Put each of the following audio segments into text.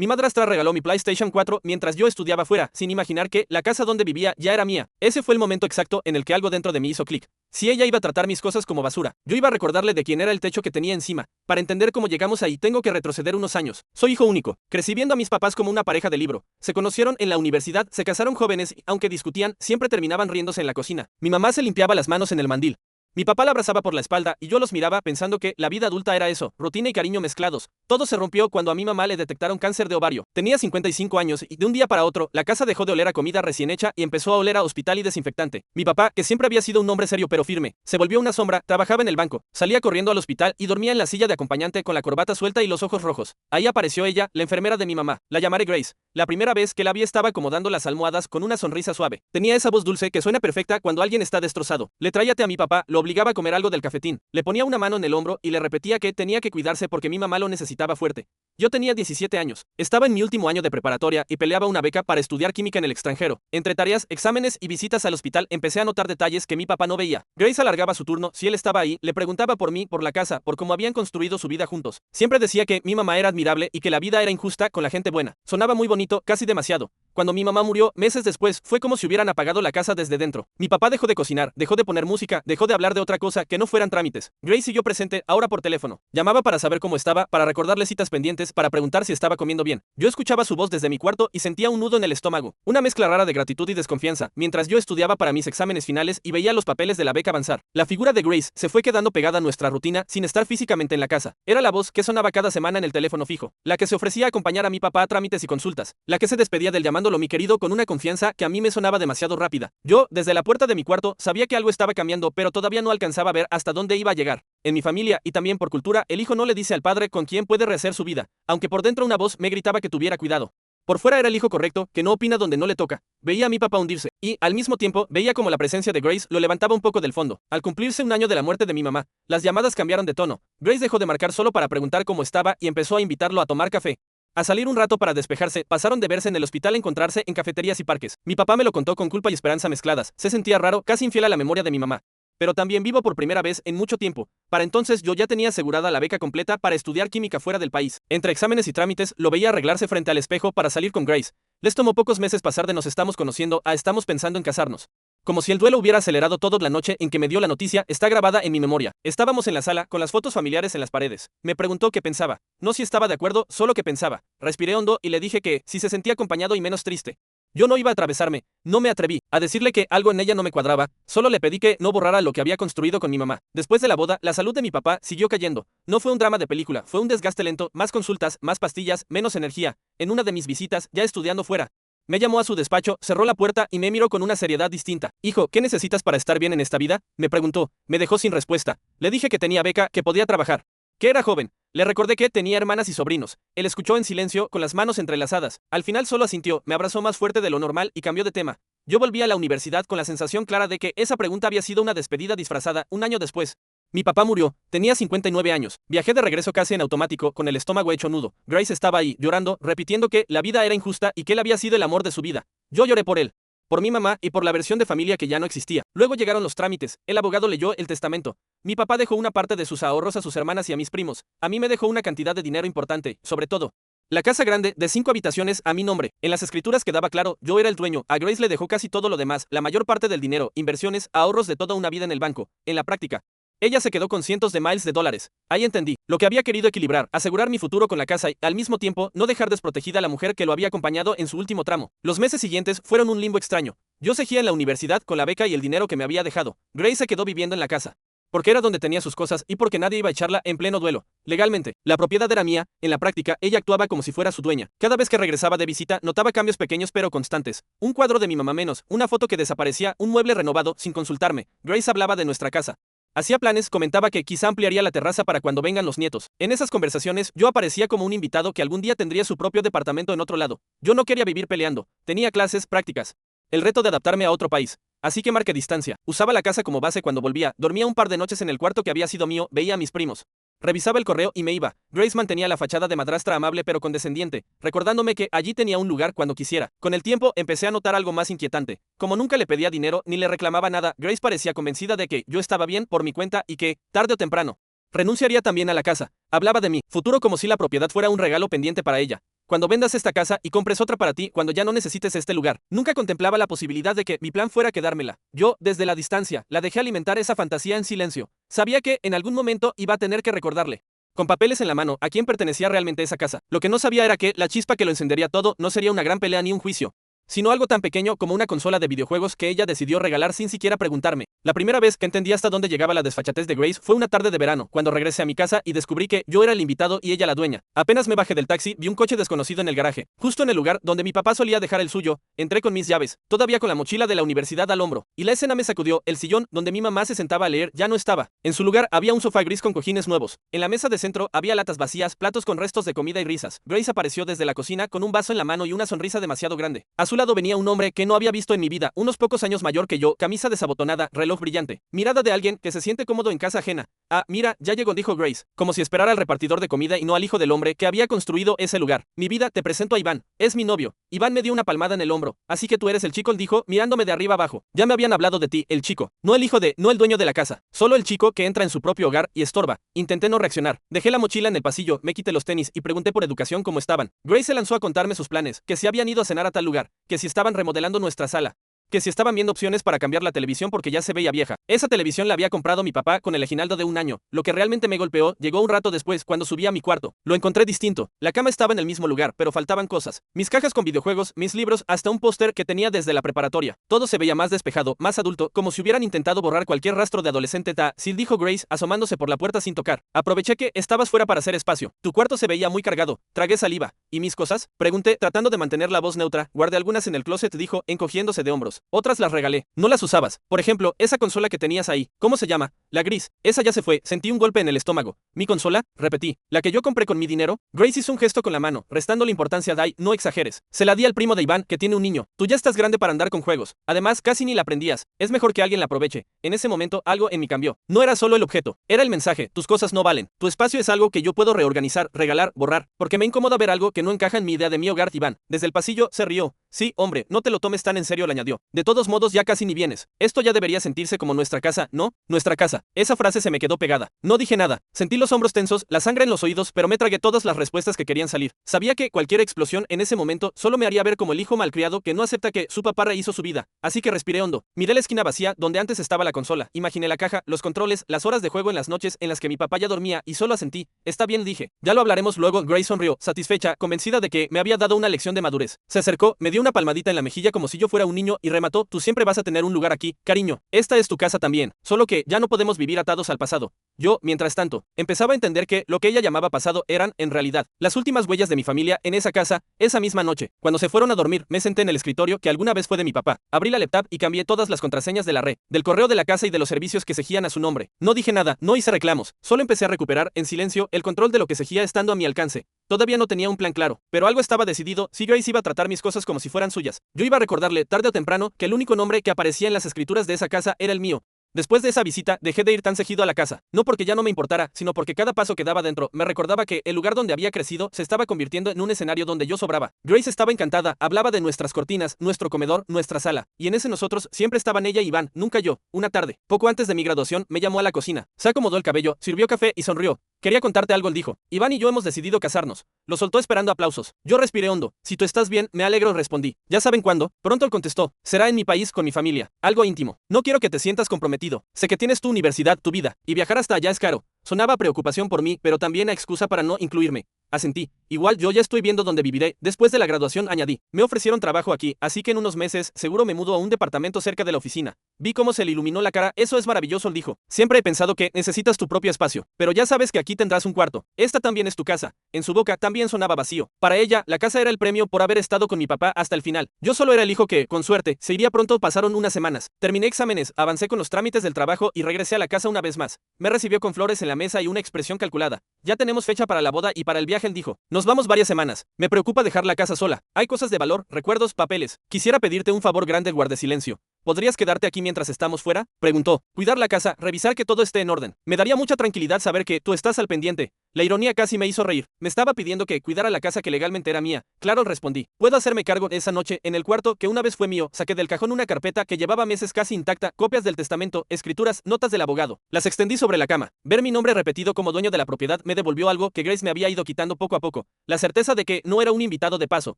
Mi madrastra regaló mi PlayStation 4 mientras yo estudiaba fuera, sin imaginar que la casa donde vivía ya era mía. Ese fue el momento exacto en el que algo dentro de mí hizo clic. Si ella iba a tratar mis cosas como basura, yo iba a recordarle de quién era el techo que tenía encima. Para entender cómo llegamos ahí tengo que retroceder unos años. Soy hijo único. Crecí viendo a mis papás como una pareja de libro. Se conocieron en la universidad, se casaron jóvenes y, aunque discutían, siempre terminaban riéndose en la cocina. Mi mamá se limpiaba las manos en el mandil. Mi papá la abrazaba por la espalda y yo los miraba pensando que la vida adulta era eso, rutina y cariño mezclados. Todo se rompió cuando a mi mamá le detectaron cáncer de ovario. Tenía 55 años y de un día para otro, la casa dejó de oler a comida recién hecha y empezó a oler a hospital y desinfectante. Mi papá, que siempre había sido un hombre serio pero firme, se volvió una sombra, trabajaba en el banco, salía corriendo al hospital y dormía en la silla de acompañante con la corbata suelta y los ojos rojos. Ahí apareció ella, la enfermera de mi mamá. La llamaré Grace. La primera vez que la vi estaba acomodando las almohadas con una sonrisa suave. Tenía esa voz dulce que suena perfecta cuando alguien está destrozado. Le traía té a mi papá, lo obligaba a comer algo del cafetín. Le ponía una mano en el hombro y le repetía que tenía que cuidarse porque mi mamá lo necesitaba fuerte. Yo tenía 17 años. Estaba en mi último año de preparatoria y peleaba una beca para estudiar química en el extranjero. Entre tareas, exámenes y visitas al hospital empecé a notar detalles que mi papá no veía. Grace alargaba su turno, si él estaba ahí, le preguntaba por mí, por la casa, por cómo habían construido su vida juntos. Siempre decía que mi mamá era admirable y que la vida era injusta con la gente buena. Sonaba muy bonito, casi demasiado. Cuando mi mamá murió, meses después, fue como si hubieran apagado la casa desde dentro. Mi papá dejó de cocinar, dejó de poner música, dejó de hablar de otra cosa que no fueran trámites. Grace siguió presente, ahora por teléfono. Llamaba para saber cómo estaba, para recordarle citas pendientes, para preguntar si estaba comiendo bien. Yo escuchaba su voz desde mi cuarto y sentía un nudo en el estómago. Una mezcla rara de gratitud y desconfianza, mientras yo estudiaba para mis exámenes finales y veía los papeles de la beca avanzar. La figura de Grace se fue quedando pegada a nuestra rutina sin estar físicamente en la casa. Era la voz que sonaba cada semana en el teléfono fijo, la que se ofrecía a acompañar a mi papá a trámites y consultas, la que se despedía del llamándolo mi querido con una confianza que a mí me sonaba demasiado rápida. Yo, desde la puerta de mi cuarto, sabía que algo estaba cambiando, pero todavía no alcanzaba a ver hasta dónde iba a llegar. En mi familia, y también por cultura, el hijo no le dice al padre con quién puede rehacer su vida, aunque por dentro una voz me gritaba que tuviera cuidado. Por fuera era el hijo correcto, que no opina donde no le toca. Veía a mi papá hundirse, y, al mismo tiempo, veía como la presencia de Grace lo levantaba un poco del fondo. Al cumplirse un año de la muerte de mi mamá, las llamadas cambiaron de tono. Grace dejó de marcar solo para preguntar cómo estaba y empezó a invitarlo a tomar café. A salir un rato para despejarse, pasaron de verse en el hospital a encontrarse en cafeterías y parques. Mi papá me lo contó con culpa y esperanza mezcladas. Se sentía raro, casi infiel a la memoria de mi mamá. Pero también vivo por primera vez en mucho tiempo. Para entonces yo ya tenía asegurada la beca completa para estudiar química fuera del país. Entre exámenes y trámites, lo veía arreglarse frente al espejo para salir con Grace. Les tomó pocos meses pasar de nos estamos conociendo a estamos pensando en casarnos. Como si el duelo hubiera acelerado todo. La noche en que me dio la noticia está grabada en mi memoria. Estábamos en la sala, con las fotos familiares en las paredes. Me preguntó qué pensaba. No si estaba de acuerdo, solo qué pensaba. Respiré hondo y le dije que, si se sentía acompañado y menos triste. Yo no iba a atravesarme, no me atreví a decirle que algo en ella no me cuadraba, solo le pedí que no borrara lo que había construido con mi mamá. Después de la boda, la salud de mi papá siguió cayendo. No fue un drama de película, fue un desgaste lento, más consultas, más pastillas, menos energía. En una de mis visitas, ya estudiando fuera, me llamó a su despacho, cerró la puerta y me miró con una seriedad distinta. Hijo, ¿qué necesitas para estar bien en esta vida? Me preguntó. Me dejó sin respuesta. Le dije que tenía beca, que podía trabajar, que era joven. Le recordé que tenía hermanas y sobrinos. Él escuchó en silencio, con las manos entrelazadas. Al final solo asintió, me abrazó más fuerte de lo normal y cambió de tema. Yo volví a la universidad con la sensación clara de que esa pregunta había sido una despedida disfrazada. Un año después, mi papá murió. Tenía 59 años. Viajé de regreso casi en automático, con el estómago hecho nudo. Grace estaba ahí, llorando, repitiendo que la vida era injusta y que él había sido el amor de su vida. Yo lloré por él, por mi mamá y por la versión de familia que ya no existía. Luego llegaron los trámites. El abogado leyó el testamento. Mi papá dejó una parte de sus ahorros a sus hermanas y a mis primos. A mí me dejó una cantidad de dinero importante, sobre todo la casa grande, de 5 habitaciones, a mi nombre. En las escrituras quedaba claro, yo era el dueño. A Grace le dejó casi todo lo demás, la mayor parte del dinero, inversiones, ahorros de toda una vida en el banco. En la práctica, ella se quedó con cientos de miles de dólares. Ahí entendí lo que había querido equilibrar, asegurar mi futuro con la casa y, al mismo tiempo, no dejar desprotegida a la mujer que lo había acompañado en su último tramo. Los meses siguientes fueron un limbo extraño. Yo seguía en la universidad con la beca y el dinero que me había dejado. Grace se quedó viviendo en la casa, porque era donde tenía sus cosas y porque nadie iba a echarla en pleno duelo. Legalmente, la propiedad era mía. En la práctica, ella actuaba como si fuera su dueña. Cada vez que regresaba de visita, notaba cambios pequeños pero constantes. Un cuadro de mi mamá menos, una foto que desaparecía, un mueble renovado, sin consultarme. Grace hablaba de nuestra casa. Hacía planes, comentaba que quizá ampliaría la terraza para cuando vengan los nietos. En esas conversaciones, yo aparecía como un invitado que algún día tendría su propio departamento en otro lado. Yo no quería vivir peleando. Tenía clases, prácticas, el reto de adaptarme a otro país. Así que marqué distancia. Usaba la casa como base cuando volvía. Dormía un par de noches en el cuarto que había sido mío, veía a mis primos. Revisaba el correo y me iba. Grace mantenía la fachada de madrastra amable pero condescendiente, recordándome que allí tenía un lugar cuando quisiera. Con el tiempo empecé a notar algo más inquietante. Como nunca le pedía dinero ni le reclamaba nada, Grace parecía convencida de que yo estaba bien por mi cuenta y que, tarde o temprano, renunciaría también a la casa. Hablaba de mi futuro como si la propiedad fuera un regalo pendiente para ella. cuando vendas esta casa y compres otra para ti cuando ya no necesites este lugar. Nunca contemplaba la posibilidad de que mi plan fuera quedármela. Yo, desde la distancia, la dejé alimentar esa fantasía en silencio. Sabía que, en algún momento, iba a tener que recordarle, con papeles en la mano, a quién pertenecía realmente esa casa. Lo que no sabía era que la chispa que lo encendería todo no sería una gran pelea ni un juicio, sino algo tan pequeño como una consola de videojuegos que ella decidió regalar sin siquiera preguntarme. La primera vez que entendí hasta dónde llegaba la desfachatez de Grace fue una tarde de verano, cuando regresé a mi casa y descubrí que yo era el invitado y ella la dueña. Apenas me bajé del taxi, vi un coche desconocido en el garaje, justo en el lugar donde mi papá solía dejar el suyo. Entré con mis llaves, todavía con la mochila de la universidad al hombro, y la escena me sacudió. El sillón donde mi mamá se sentaba a leer ya no estaba. En su lugar había un sofá gris con cojines nuevos. En la mesa de centro había latas vacías, platos con restos de comida y risas. Grace apareció desde la cocina con un vaso en la mano y una sonrisa demasiado grande. A su lado venía un hombre que no había visto en mi vida, unos pocos años mayor que yo, camisa desabotonada, reloj brillante, mirada de alguien que se siente cómodo en casa ajena. Ah, mira, ya llegó, dijo Grace, como si esperara al repartidor de comida y no al hijo del hombre que había construido ese lugar. Mi vida, te presento a Iván, es mi novio. Iván me dio una palmada en el hombro. Así que tú eres el chico, dijo, mirándome de arriba abajo. Ya me habían hablado de ti, el chico, no el hijo de, no el dueño de la casa, solo el chico que entra en su propio hogar y estorba. Intenté no reaccionar. Dejé la mochila en el pasillo, me quité los tenis y pregunté por educación cómo estaban. Grace se lanzó a contarme sus planes, que si habían ido a cenar a tal lugar, que si estaban remodelando nuestra sala, que si estaban viendo opciones para cambiar la televisión porque ya se veía vieja. Esa televisión la había comprado mi papá con el aguinaldo de un año. Lo que realmente me golpeó llegó un rato después, cuando subí a mi cuarto. Lo encontré distinto. La cama estaba en el mismo lugar, pero faltaban cosas. Mis cajas con videojuegos, mis libros, hasta un póster que tenía desde la preparatoria. Todo se veía más despejado, más adulto, como si hubieran intentado borrar cualquier rastro de adolescente. Sil, dijo Grace, asomándose por la puerta sin tocar. Aproveché que estabas fuera para hacer espacio. Tu cuarto se veía muy cargado. Tragué saliva. ¿Y mis cosas?, pregunté, tratando de mantener la voz neutra. Guardé algunas en el closet, dijo, encogiéndose de hombros. Otras las regalé. No las usabas. Por ejemplo, esa consola que tenías ahí. ¿Cómo se llama? La gris. Esa ya se fue. Sentí un golpe en el estómago. ¿Mi consola?, repetí. ¿La que yo compré con mi dinero? Grace hizo un gesto con la mano, restándole importancia a Dai. No exageres. Se la di al primo de Iván, que tiene un niño. Tú ya estás grande para andar con juegos. Además, casi ni la prendías. Es mejor que alguien la aproveche. En ese momento, algo en mí cambió. No era solo el objeto. Era el mensaje. Tus cosas no valen. Tu espacio es algo que yo puedo reorganizar, regalar, borrar. Porque me incomoda ver algo que no encaja en mi idea de mi hogar. Iván, desde el pasillo, se rió. Sí, hombre, no te lo tomes tan en serio, le añadió. De todos modos, ya casi ni vienes. Esto ya debería sentirse como nuestra casa, ¿no? Nuestra casa. Esa frase se me quedó pegada. No dije nada. Sentí los hombros tensos, la sangre en los oídos, pero me tragué todas las respuestas que querían salir. Sabía que cualquier explosión en ese momento solo me haría ver como el hijo malcriado que no acepta que su papá rehizo su vida. Así que respiré hondo. Miré la esquina vacía donde antes estaba la consola. Imaginé la caja, los controles, las horas de juego en las noches en las que mi papá ya dormía y solo asentí. Está bien, dije. Ya lo hablaremos luego. Grace sonrió, satisfecha, convencida de que me había dado una lección de madurez. Se acercó, me dio una palmadita en la mejilla como si yo fuera un niño y remató, tú siempre vas a tener un lugar aquí, cariño. Esta es tu casa también, solo que ya no podemos vivir atados al pasado. Yo, mientras tanto, empezaba a entender que lo que ella llamaba pasado eran, en realidad, las últimas huellas de mi familia en esa casa. Esa misma noche, cuando se fueron a dormir, me senté en el escritorio que alguna vez fue de mi papá. Abrí la laptop y cambié todas las contraseñas de la red, del correo de la casa y de los servicios que seguían a su nombre. No dije nada, no hice reclamos, solo empecé a recuperar, en silencio, el control de lo que seguía estando a mi alcance. Todavía no tenía un plan claro, pero algo estaba decidido. Si Grace iba a tratar mis cosas como si fueran suyas, yo iba a recordarle, tarde o temprano, que el único nombre que aparecía en las escrituras de esa casa era el mío. Después de esa visita, dejé de ir tan seguido a la casa, no porque ya no me importara, sino porque cada paso que daba dentro me recordaba que el lugar donde había crecido se estaba convirtiendo en un escenario donde yo sobraba. Grace estaba encantada, hablaba de nuestras cortinas, nuestro comedor, nuestra sala, y en ese nosotros siempre estaban ella y Iván, nunca yo. Una tarde, poco antes de mi graduación, me llamó a la cocina, se acomodó el cabello, sirvió café y sonrió. Quería contarte algo, él dijo. Iván y yo hemos decidido casarnos. Lo soltó esperando aplausos. Yo respiré hondo. Si tú estás bien, me alegro, respondí. ¿Ya saben cuándo? Pronto, él contestó. Será en mi país con mi familia. Algo íntimo. No quiero que te sientas comprometido. Sé que tienes tu universidad, tu vida, y viajar hasta allá es caro. Sonaba preocupación por mí, pero también a excusa para no incluirme. Asentí. Igual yo ya estoy viendo dónde viviré. Después de la graduación, añadí. Me ofrecieron trabajo aquí, así que en unos meses seguro me mudo a un departamento cerca de la oficina. Vi cómo se le iluminó la cara. Eso es maravilloso, él dijo. Siempre he pensado que necesitas tu propio espacio, pero ya sabes que aquí tendrás un cuarto. Esta también es tu casa. En su boca también sonaba vacío. Para ella, la casa era el premio por haber estado con mi papá hasta el final. Yo solo era el hijo que, con suerte, se iría pronto. Pasaron unas semanas. Terminé exámenes, avancé con los trámites del trabajo y regresé a la casa una vez más. Me recibió con flores en la mesa y una expresión calculada. Ya tenemos fecha para la boda y para el viaje, él dijo. Nos vamos varias semanas. Me preocupa dejar la casa sola. Hay cosas de valor, recuerdos, papeles. Quisiera pedirte un favor grande, guarde silencio. ¿Podrías quedarte aquí mientras estamos fuera? Preguntó. Cuidar la casa, revisar que todo esté en orden. Me daría mucha tranquilidad saber que tú estás al pendiente. La ironía casi me hizo reír. Me estaba pidiendo que cuidara la casa que legalmente era mía. Claro, respondí. Puedo hacerme cargo de esa noche en el cuarto que una vez fue mío. Saqué del cajón una carpeta que llevaba meses casi intacta, copias del testamento, escrituras, notas del abogado. Las extendí sobre la cama. Ver mi nombre repetido como dueño de la propiedad me devolvió algo que Grace me había ido quitando poco a poco. La certeza de que no era un invitado de paso.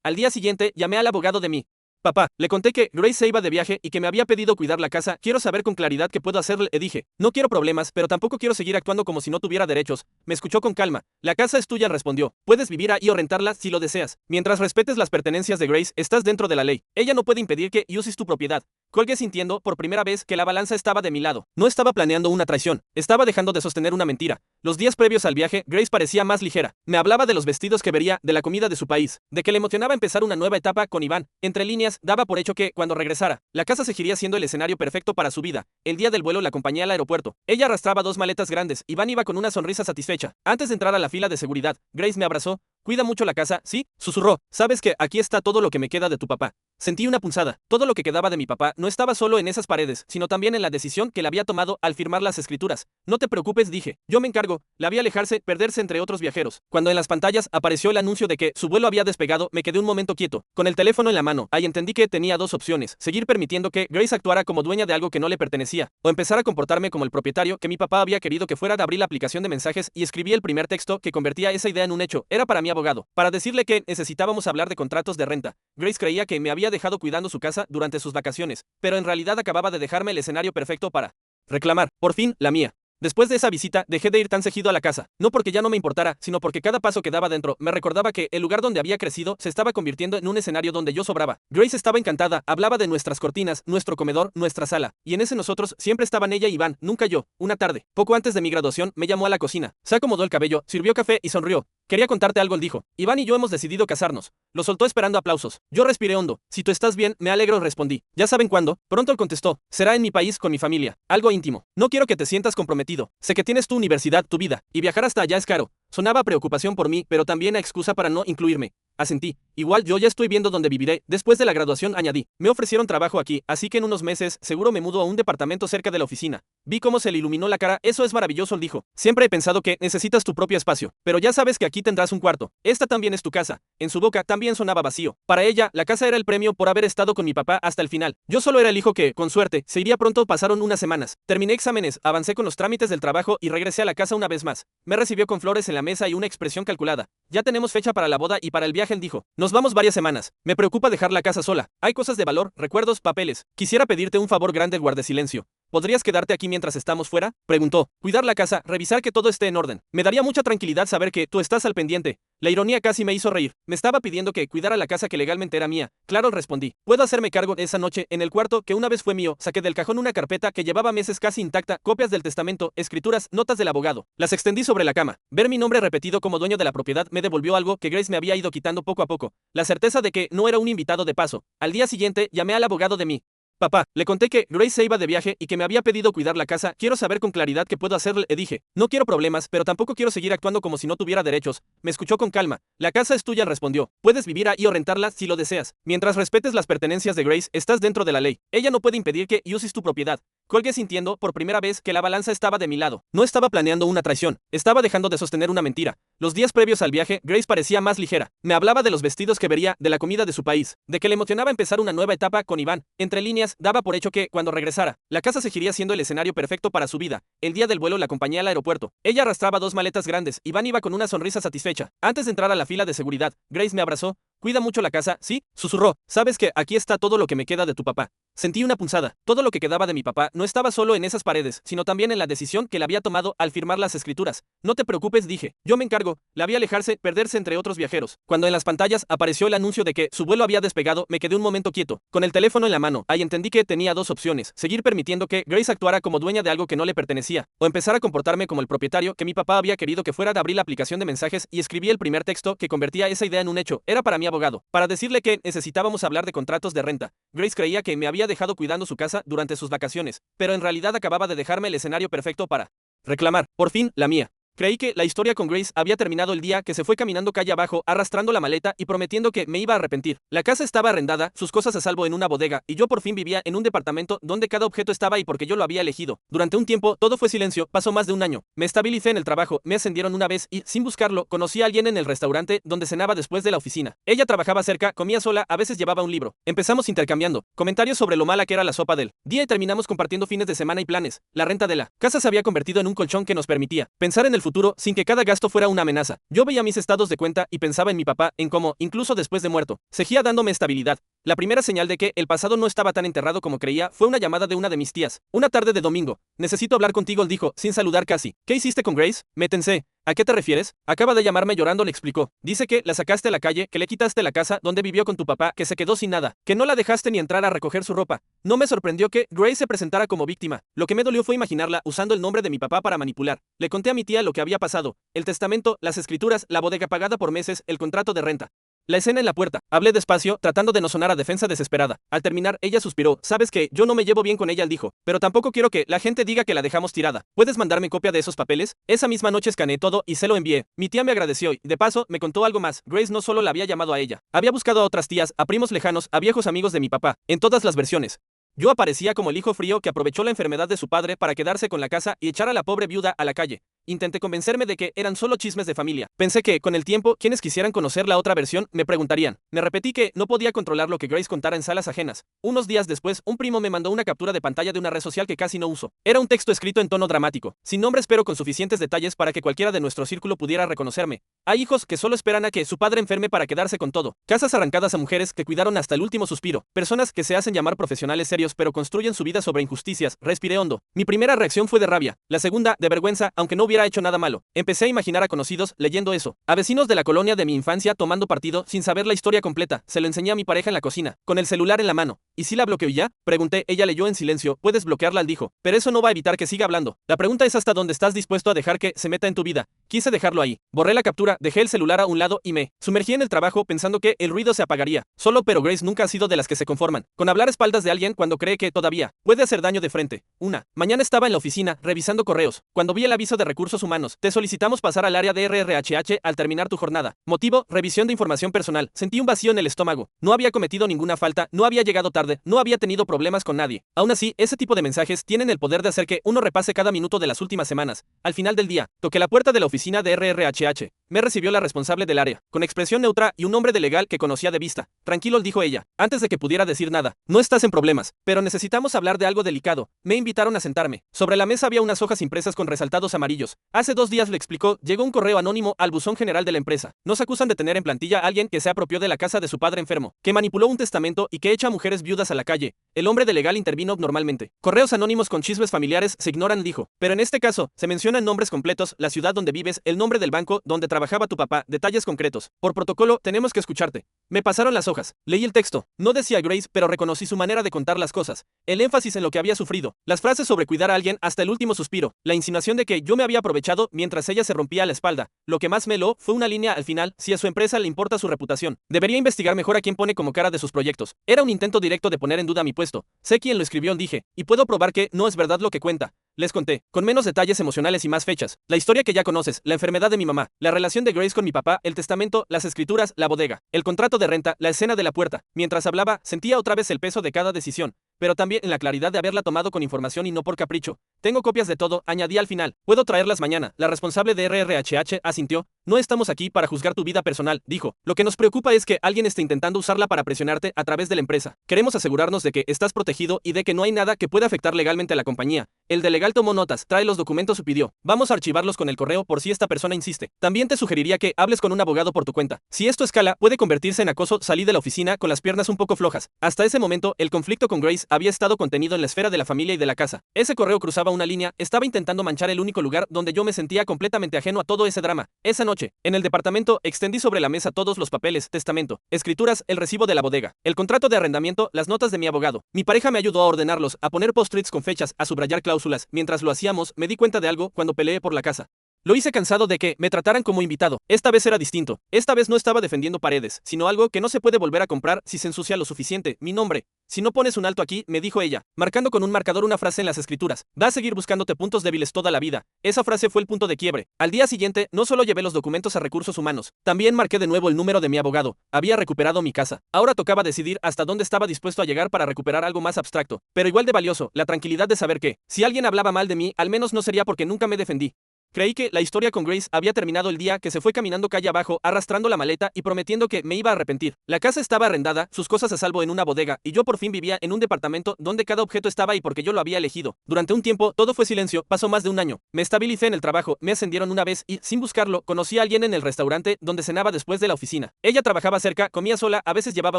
Al día siguiente, llamé al abogado de mí. Papá, le conté que Grace se iba de viaje y que me había pedido cuidar la casa. Quiero saber con claridad qué puedo hacerle, dije. No quiero problemas, pero tampoco quiero seguir actuando como si no tuviera derechos. Me escuchó con calma. La casa es tuya, respondió. Puedes vivir ahí o rentarla si lo deseas. Mientras respetes las pertenencias de Grace, estás dentro de la ley. Ella no puede impedir que uses tu propiedad. Colgué sintiendo, por primera vez, que la balanza estaba de mi lado. No estaba planeando una traición. Estaba dejando de sostener una mentira. Los días previos al viaje, Grace parecía más ligera. Me hablaba de los vestidos que vería, de la comida de su país, de que le emocionaba empezar una nueva etapa con Iván. Entre líneas, daba por hecho que, cuando regresara, la casa seguiría siendo el escenario perfecto para su vida. El día del vuelo la acompañé al aeropuerto. Ella arrastraba 2 maletas grandes. Iván iba con una sonrisa satisfecha. Antes de entrar a la fila de seguridad, Grace me abrazó. ¿Cuida mucho la casa? Sí, susurró. Sabes que aquí está todo lo que me queda de tu papá. Sentí una punzada. Todo lo que quedaba de mi papá no estaba solo en esas paredes, sino también en la decisión que le había tomado al firmar las escrituras. No te preocupes, dije. Yo me encargo. La vi alejarse, perderse entre otros viajeros. Cuando en las pantallas apareció el anuncio de que su vuelo había despegado, me quedé un momento quieto, con el teléfono en la mano. Ahí entendí que tenía 2 opciones: seguir permitiendo que Grace actuara como dueña de algo que no le pertenecía, o empezar a comportarme como el propietario que mi papá había querido que fuera. Abrí la aplicación de mensajes y escribí el primer texto que convertía esa idea en un hecho. Era para mi abogado, para decirle que necesitábamos hablar de contratos de renta. Grace creía que me había dejado cuidando su casa durante sus vacaciones, pero en realidad acababa de dejarme el escenario perfecto para reclamar, por fin, la mía. Después de esa visita, dejé de ir tan seguido a la casa, no porque ya no me importara, sino porque cada paso que daba dentro me recordaba que el lugar donde había crecido se estaba convirtiendo en un escenario donde yo sobraba. Grace estaba encantada, hablaba de nuestras cortinas, nuestro comedor, nuestra sala, y en ese nosotros siempre estaban ella y Iván, nunca yo. Una tarde, poco antes de mi graduación, me llamó a la cocina, se acomodó el cabello, sirvió café y sonrió. Quería contarte algo, dijo. Iván y yo hemos decidido casarnos. Lo soltó esperando aplausos. Yo respiré hondo. Si tú estás bien, me alegro, respondí. ¿Ya saben cuándo? Pronto él contestó. Será en mi país con mi familia. Algo íntimo. No quiero que te sientas comprometido. Sé que tienes tu universidad, tu vida, y viajar hasta allá es caro. Sonaba preocupación por mí, pero también a excusa para no incluirme. Asentí. Igual yo ya estoy viendo dónde viviré. Después de la graduación, añadí. Me ofrecieron trabajo aquí, así que en unos meses seguro me mudo a un departamento cerca de la oficina. Vi cómo se le iluminó la cara. Eso es maravilloso, dijo. Siempre he pensado que necesitas tu propio espacio, pero ya sabes que aquí tendrás un cuarto. Esta también es tu casa. En su boca también sonaba vacío. Para ella, la casa era el premio por haber estado con mi papá hasta el final. Yo solo era el hijo que, con suerte, se iría pronto. Pasaron unas semanas. Terminé exámenes, avancé con los trámites del trabajo y regresé a la casa una vez más. Me recibió con flores en la mesa y una expresión calculada. Ya tenemos fecha para la boda y para el viaje, él dijo. Nos vamos varias semanas. Me preocupa dejar la casa sola. Hay cosas de valor, recuerdos, papeles. Quisiera pedirte un favor grande, guarde silencio. ¿Podrías quedarte aquí mientras estamos fuera? Preguntó. Cuidar la casa, revisar que todo esté en orden. Me daría mucha tranquilidad saber que tú estás al pendiente. La ironía casi me hizo reír. Me estaba pidiendo que cuidara la casa que legalmente era mía. Claro, respondí. Puedo hacerme cargo de esa noche en el cuarto que una vez fue mío. Saqué del cajón una carpeta que llevaba meses casi intacta, copias del testamento, escrituras, notas del abogado. Las extendí sobre la cama. Ver mi nombre repetido como dueño de la propiedad me devolvió algo que Grace me había ido quitando poco a poco. La certeza de que no era un invitado de paso. Al día siguiente, llamé al abogado de mí. Papá, le conté que Grace se iba de viaje y que me había pedido cuidar la casa. Quiero saber con claridad qué puedo hacerle, dije. No quiero problemas, pero tampoco quiero seguir actuando como si no tuviera derechos. Me escuchó con calma. La casa es tuya, respondió. Puedes vivir ahí o rentarla si lo deseas. Mientras respetes las pertenencias de Grace, estás dentro de la ley. Ella no puede impedir que uses tu propiedad. Colgué sintiendo, por primera vez, que la balanza estaba de mi lado. No estaba planeando una traición. Estaba dejando de sostener una mentira. Los días previos al viaje, Grace parecía más ligera. Me hablaba de los vestidos que vería, de la comida de su país, de que le emocionaba empezar una nueva etapa con Iván. Entre líneas, daba por hecho que, cuando regresara, la casa seguiría siendo el escenario perfecto para su vida. El día del vuelo la acompañé al aeropuerto. Ella arrastraba 2 maletas grandes. Iván iba con una sonrisa satisfecha. Antes de entrar a la fila de seguridad, Grace me abrazó. ¿Cuida mucho la casa? Sí, susurró. Sabes que aquí está todo lo que me queda de tu papá. Sentí una punzada. Todo lo que quedaba de mi papá no estaba solo en esas paredes, sino también en la decisión que le había tomado al firmar las escrituras. No te preocupes, dije. Yo me encargo. La vi alejarse, perderse entre otros viajeros. Cuando en las pantallas apareció el anuncio de que su vuelo había despegado, me quedé un momento quieto, con el teléfono en la mano. Ahí entendí que tenía 2 opciones: seguir permitiendo que Grace actuara como dueña de algo que no le pertenecía, o empezar a comportarme como el propietario que mi papá había querido que fuera. Abrí la aplicación de mensajes y escribí el primer texto que convertía esa idea en un hecho. Era para mi abogado, para decirle que necesitábamos hablar de contratos de renta. Grace creía que me había dejado cuidando su casa durante sus vacaciones, pero en realidad acababa de dejarme el escenario perfecto para reclamar, por fin, la mía. Creí que la historia con Grace había terminado el día que se fue caminando calle abajo, arrastrando la maleta y prometiendo que me iba a arrepentir. La casa estaba arrendada, sus cosas a salvo en una bodega, y yo por fin vivía en un departamento donde cada objeto estaba y porque yo lo había elegido. Durante un tiempo, todo fue silencio, pasó más de un año. Me estabilicé en el trabajo, me ascendieron una vez y, sin buscarlo, conocí a alguien en el restaurante donde cenaba después de la oficina. Ella trabajaba cerca, comía sola, a veces llevaba un libro. Empezamos intercambiando comentarios sobre lo mala que era la sopa del día y terminamos compartiendo fines de semana y planes. La renta de la casa se había convertido en un colchón que nos permitía pensar en el futuro sin que cada gasto fuera una amenaza. Yo veía mis estados de cuenta y pensaba en mi papá, en cómo, incluso después de muerto, seguía dándome estabilidad. La primera señal de que el pasado no estaba tan enterrado como creía fue una llamada de una de mis tías. Una tarde de domingo. Necesito hablar contigo, dijo, sin saludar casi. ¿Qué hiciste con Grace? Me tensé. ¿A qué te refieres? Acaba de llamarme llorando, le explicó. Dice que la sacaste a la calle, que le quitaste la casa donde vivió con tu papá, que se quedó sin nada, que no la dejaste ni entrar a recoger su ropa. No me sorprendió que Grace se presentara como víctima. Lo que me dolió fue imaginarla usando el nombre de mi papá para manipular. Le conté a mi tía lo que había pasado, el testamento, las escrituras, la bodega pagada por meses, el contrato de renta. La escena en la puerta. Hablé despacio, tratando de no sonar a defensa desesperada. Al terminar, ella suspiró. Sabes que yo no me llevo bien con ella, dijo. Pero tampoco quiero que la gente diga que la dejamos tirada. ¿Puedes mandarme copia de esos papeles? Esa misma noche escaneé todo y se lo envié. Mi tía me agradeció y, de paso, me contó algo más. Grace no solo la había llamado a ella. Había buscado a otras tías, a primos lejanos, a viejos amigos de mi papá. En todas las versiones. Yo aparecía como el hijo frío que aprovechó la enfermedad de su padre para quedarse con la casa y echar a la pobre viuda a la calle. Intenté convencerme de que eran solo chismes de familia. Pensé que, con el tiempo, quienes quisieran conocer la otra versión me preguntarían. Me repetí que no podía controlar lo que Grace contara en salas ajenas. Unos días después, un primo me mandó una captura de pantalla de una red social que casi no uso. Era un texto escrito en tono dramático, sin nombres pero con suficientes detalles para que cualquiera de nuestro círculo pudiera reconocerme. Hay hijos que solo esperan a que su padre enferme para quedarse con todo. Casas arrancadas a mujeres que cuidaron hasta el último suspiro. Personas que se hacen llamar profesionales serios pero construyen su vida sobre injusticias. Respiré hondo. Mi primera reacción fue de rabia. La segunda, de vergüenza, aunque no hubiera hecho nada malo. Empecé a imaginar a conocidos leyendo eso. A vecinos de la colonia de mi infancia tomando partido sin saber la historia completa. Se lo enseñé a mi pareja en la cocina, con el celular en la mano. ¿Y si la bloqueo ya? Pregunté. Ella leyó en silencio. Puedes bloquearla, dijo. Pero eso no va a evitar que siga hablando. La pregunta es hasta dónde estás dispuesto a dejar que se meta en tu vida. Quise dejarlo ahí. Borré la captura, dejé el celular a un lado y me sumergí en el trabajo pensando que el ruido se apagaría. Solo pero Grace nunca ha sido de las que se conforman con hablar a espaldas de alguien cuando cree que todavía puede hacer daño de frente. Una mañana estaba en la oficina revisando correos cuando vi el aviso de recursos humanos. Te solicitamos pasar al área de RRHH al terminar tu jornada. Motivo: revisión de información personal. Sentí un vacío en el estómago. No había cometido ninguna falta, no había llegado tarde, no había tenido problemas con nadie. Aún así, ese tipo de mensajes tienen el poder de hacer que uno repase cada minuto de las últimas semanas. Al final del día, toqué la puerta de la oficina de RRHH. Me recibió la responsable del área, con expresión neutra y un nombre de legal que conocía de vista. Tranquilo, dijo ella, antes de que pudiera decir nada. No estás en problemas, pero necesitamos hablar de algo delicado. Me invitaron a sentarme. Sobre la mesa había unas hojas impresas con resaltados amarillos. Hace 2 días, le explicó, llegó un correo anónimo al buzón general de la empresa. Nos acusan de tener en plantilla a alguien que se apropió de la casa de su padre enfermo, que manipuló un testamento y que echa a mujeres viudas a la calle. El hombre de legal intervino normalmente. Correos anónimos con chismes familiares se ignoran, dijo. Pero en este caso, se mencionan nombres completos, la ciudad donde vives, el nombre del banco donde trabajaba tu papá, detalles concretos. Por protocolo, tenemos que escucharte. Me pasaron las hojas. Leí el texto. No decía Grace, pero reconocí su manera de contar las cosas. El énfasis en lo que había sufrido. Las frases sobre cuidar a alguien hasta el último suspiro. La insinuación de que yo me había aprovechado mientras ella se rompía la espalda. Lo que más me heló fue una línea al final: si a su empresa le importa su reputación, debería investigar mejor a quién pone como cara de sus proyectos. Era un intento directo de poner en duda mi puesto. Sé quién lo escribió, dije, y puedo probar que no es verdad lo que cuenta. Les conté, con menos detalles emocionales y más fechas, la historia que ya conoces, la enfermedad de mi mamá, la relación de Grace con mi papá, el testamento, las escrituras, la bodega, el contrato de renta, la escena de la puerta. Mientras hablaba, sentía otra vez el peso de cada decisión, pero también en la claridad de haberla tomado con información y no por capricho. Tengo copias de todo, añadí al final. Puedo traerlas mañana. La responsable de RRHH asintió. No estamos aquí para juzgar tu vida personal, dijo. Lo que nos preocupa es que alguien esté intentando usarla para presionarte a través de la empresa. Queremos asegurarnos de que estás protegido y de que no hay nada que pueda afectar legalmente a la compañía. El de legal tomó notas, trae los documentos y pidió. Vamos a archivarlos con el correo por si esta persona insiste. También te sugeriría que hables con un abogado por tu cuenta. Si esto escala, puede convertirse en acoso. Salí de la oficina con las piernas un poco flojas. Hasta ese momento, el conflicto con Grace había estado contenido en la esfera de la familia y de la casa. Ese correo cruzaba una línea, estaba intentando manchar el único lugar donde yo me sentía completamente ajeno a todo ese drama. Esa noche, en el departamento, extendí sobre la mesa todos los papeles: testamento, escrituras, el recibo de la bodega, el contrato de arrendamiento, las notas de mi abogado. Mi pareja me ayudó a ordenarlos, a poner post-its con fechas, a subrayar cláusulas. Mientras lo hacíamos, me di cuenta de algo cuando peleé por la casa. Lo hice cansado de que me trataran como invitado. Esta vez era distinto. Esta vez no estaba defendiendo paredes, sino algo que no se puede volver a comprar si se ensucia lo suficiente. Mi nombre. Si no pones un alto aquí, me dijo ella, marcando con un marcador una frase en las escrituras. Va a seguir buscándote puntos débiles toda la vida. Esa frase fue el punto de quiebre. Al día siguiente, no solo llevé los documentos a recursos humanos, también marqué de nuevo el número de mi abogado. Había recuperado mi casa. Ahora tocaba decidir hasta dónde estaba dispuesto a llegar para recuperar algo más abstracto, pero igual de valioso, la tranquilidad de saber que, si alguien hablaba mal de mí, al menos no sería porque nunca me defendí. Creí que la historia con Grace había terminado el día que se fue caminando calle abajo, arrastrando la maleta y prometiendo que me iba a arrepentir. La casa estaba arrendada, sus cosas a salvo en una bodega, y yo por fin vivía en un departamento donde cada objeto estaba ahí porque yo lo había elegido. Durante un tiempo, todo fue silencio, pasó más de un año. Me estabilicé en el trabajo, me ascendieron una vez y, sin buscarlo, conocí a alguien en el restaurante donde cenaba después de la oficina. Ella trabajaba cerca, comía sola, a veces llevaba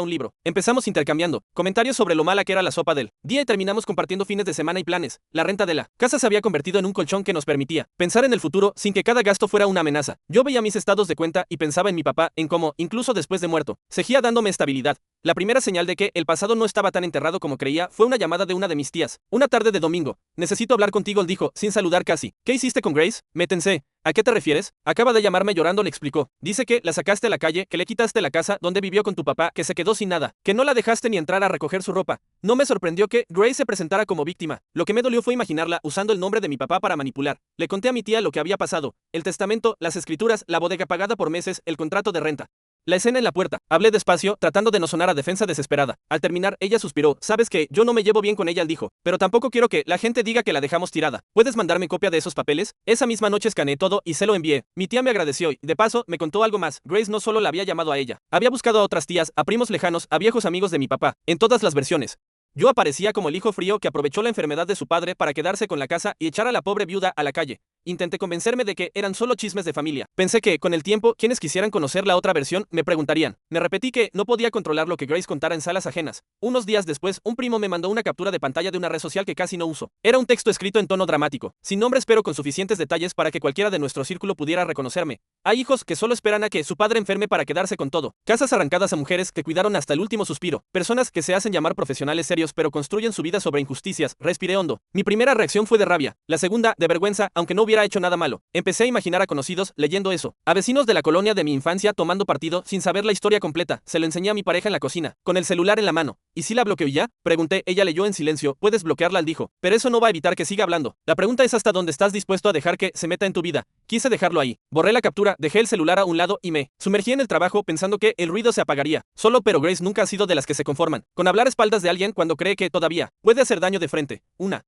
un libro. Empezamos intercambiando comentarios sobre lo mala que era la sopa del día y terminamos compartiendo fines de semana y planes. La renta de la casa se había convertido en un colchón que nos permitía pensar en el futuro sin que cada gasto fuera una amenaza. Yo veía mis estados de cuenta y pensaba en mi papá, en cómo, incluso después de muerto, seguía dándome estabilidad. La primera señal de que el pasado no estaba tan enterrado como creía fue una llamada de una de mis tías. Una tarde de domingo. Necesito hablar contigo, dijo, sin saludar casi. ¿Qué hiciste con Grace? Me tensé. ¿A qué te refieres? Acaba de llamarme llorando, le explicó. Dice que la sacaste a la calle, que le quitaste la casa donde vivió con tu papá, que se quedó sin nada, que no la dejaste ni entrar a recoger su ropa. No me sorprendió que Grace se presentara como víctima. Lo que me dolió fue imaginarla usando el nombre de mi papá para manipular. Le conté a mi tía lo que había pasado. El testamento, las escrituras, la bodega pagada por meses, el contrato de renta. La escena en la puerta. Hablé despacio, tratando de no sonar a defensa desesperada. Al terminar, ella suspiró. Sabes que yo no me llevo bien con ella, dijo. Pero tampoco quiero que la gente diga que la dejamos tirada. ¿Puedes mandarme copia de esos papeles? Esa misma noche escaneé todo y se lo envié. Mi tía me agradeció y, de paso, me contó algo más. Grace no solo la había llamado a ella. Había buscado a otras tías, a primos lejanos, a viejos amigos de mi papá. En todas las versiones. Yo aparecía como el hijo frío que aprovechó la enfermedad de su padre para quedarse con la casa y echar a la pobre viuda a la calle. Intenté convencerme de que eran solo chismes de familia. Pensé que, con el tiempo, quienes quisieran conocer la otra versión me preguntarían. Me repetí que no podía controlar lo que Grace contara en salas ajenas. Unos días después, un primo me mandó una captura de pantalla de una red social que casi no uso. Era un texto escrito en tono dramático, sin nombres pero con suficientes detalles para que cualquiera de nuestro círculo pudiera reconocerme. Hay hijos que solo esperan a que su padre enferme para quedarse con todo. Casas arrancadas a mujeres que cuidaron hasta el último suspiro. Personas que se hacen llamar profesionales serios pero construyen su vida sobre injusticias. Respiré hondo. Mi primera reacción fue de rabia. La segunda, de vergüenza, aunque no hubiera hecho nada malo. Empecé a imaginar a conocidos leyendo eso. A vecinos de la colonia de mi infancia tomando partido sin saber la historia completa. Se lo enseñé a mi pareja en la cocina, con el celular en la mano. ¿Y si la bloqueo ya? Pregunté. Ella leyó en silencio. Puedes bloquearla, dijo. Pero eso no va a evitar que siga hablando. La pregunta es hasta dónde estás dispuesto a dejar que se meta en tu vida. Quise dejarlo ahí. Borré la captura, dejé el celular a un lado y me sumergí en el trabajo pensando que el ruido se apagaría. Solo pero Grace nunca ha sido de las que se conforman con hablar a espaldas de alguien cuando cree que todavía puede hacer daño de frente.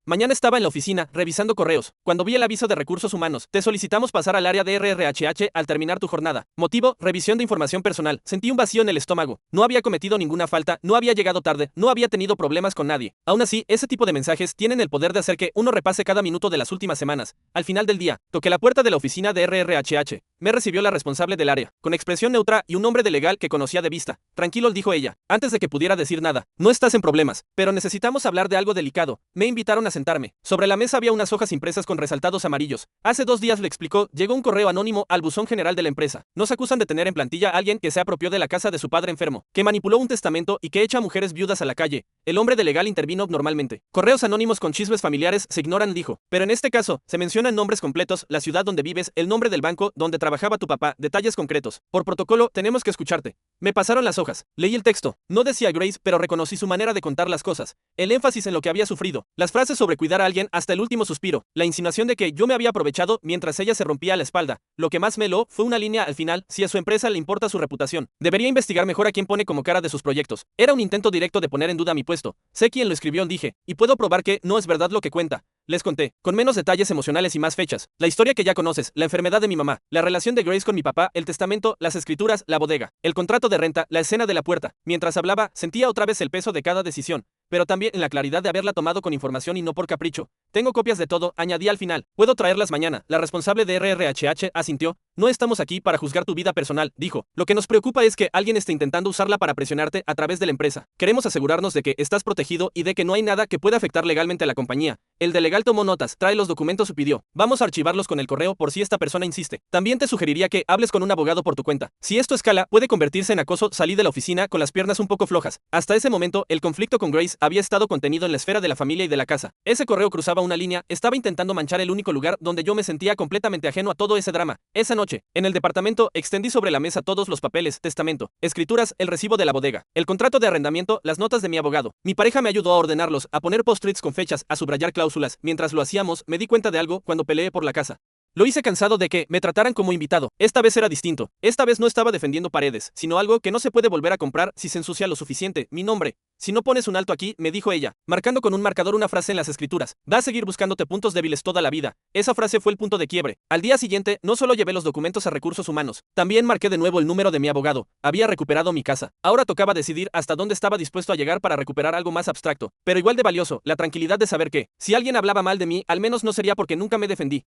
Mañana estaba en la oficina revisando correos cuando vi el aviso de recursos humanos. Te solicitamos pasar al área de RRHH al terminar tu jornada. Motivo, revisión de información personal. Sentí un vacío en el estómago. No había cometido ninguna falta, no había llegado tarde, no había tenido problemas con nadie. Aún así, ese tipo de mensajes tienen el poder de hacer que uno repase cada minuto de las últimas semanas. Al final del día, toqué la puerta de la oficina de RRHH. Me recibió la responsable del área, con expresión neutra y un nombre de legal que conocía de vista. Tranquilo, dijo ella, antes de que pudiera decir nada. No estás en problemas, pero necesitamos hablar de algo delicado. Me invitaron a sentarme. Sobre la mesa había unas hojas impresas con resaltados amarillos. Hace 2 días, le explicó, llegó un correo anónimo al buzón general de la empresa. Nos acusan de tener en plantilla a alguien que se apropió de la casa de su padre enfermo, que manipuló un testamento y que echa a mujeres viudas a la calle. El hombre de legal intervino normalmente. Correos anónimos con chismes familiares se ignoran, dijo. Pero en este caso, se mencionan nombres completos, la ciudad donde vives, el nombre del banco donde trabajaba tu papá, detalles concretos. Por protocolo, tenemos que escucharte. Me pasaron las hojas. Leí el texto. No decía Grace, pero reconocí su manera de contar las cosas. El énfasis en lo que había sufrido. Las frases sobre cuidar a alguien hasta el último suspiro. La insinuación de que yo me había aprovechado mientras ella se rompía la espalda. Lo que más me heló fue una línea al final. Si a su empresa le importa su reputación, debería investigar mejor a quién pone como cara de sus proyectos. Era un intento directo de poner en duda mi puesto. Sé quién lo escribió, dije, y puedo probar que no es verdad lo que cuenta. Les conté, con menos detalles emocionales y más fechas, la historia que ya conoces, la enfermedad de mi mamá, la relación de Grace con mi papá, el testamento, las escrituras, la bodega, el contrato de renta, la escena de la puerta. Mientras hablaba, sentía otra vez el peso de cada decisión, pero también en la claridad de haberla tomado con información y no por capricho. Tengo copias de todo, añadí al final. Puedo traerlas mañana. La responsable de RRHH asintió. No estamos aquí para juzgar tu vida personal, dijo. Lo que nos preocupa es que alguien esté intentando usarla para presionarte a través de la empresa. Queremos asegurarnos de que estás protegido y de que no hay nada que pueda afectar legalmente a la compañía. El delegal tomó notas, trae los documentos y pidió. Vamos a archivarlos con el correo por si esta persona insiste. También te sugeriría que hables con un abogado por tu cuenta. Si esto escala, puede convertirse en acoso. Salí de la oficina con las piernas un poco flojas. Hasta ese momento, el conflicto con Grace había estado contenido en la esfera de la familia y de la casa. Ese correo cruzaba una línea, estaba intentando manchar el único lugar donde yo me sentía completamente ajeno a todo ese drama. Esa noche, en el departamento, extendí sobre la mesa todos los papeles, testamento, escrituras, el recibo de la bodega, el contrato de arrendamiento, las notas de mi abogado. Mi pareja me ayudó a ordenarlos, a poner post-its con fechas, a subrayar cláusulas. Mientras lo hacíamos, me di cuenta de algo cuando peleé por la casa. Lo hice cansado de que me trataran como invitado. Esta vez era distinto. Esta vez no estaba defendiendo paredes, sino algo que no se puede volver a comprar si se ensucia lo suficiente. Mi nombre. Si no pones un alto aquí, me dijo ella, marcando con un marcador una frase en las escrituras. Va a seguir buscándote puntos débiles toda la vida. Esa frase fue el punto de quiebre. Al día siguiente, no solo llevé los documentos a recursos humanos, también marqué de nuevo el número de mi abogado. Había recuperado mi casa. Ahora tocaba decidir hasta dónde estaba dispuesto a llegar para recuperar algo más abstracto, pero igual de valioso, la tranquilidad de saber que, si alguien hablaba mal de mí, al menos no sería porque nunca me defendí.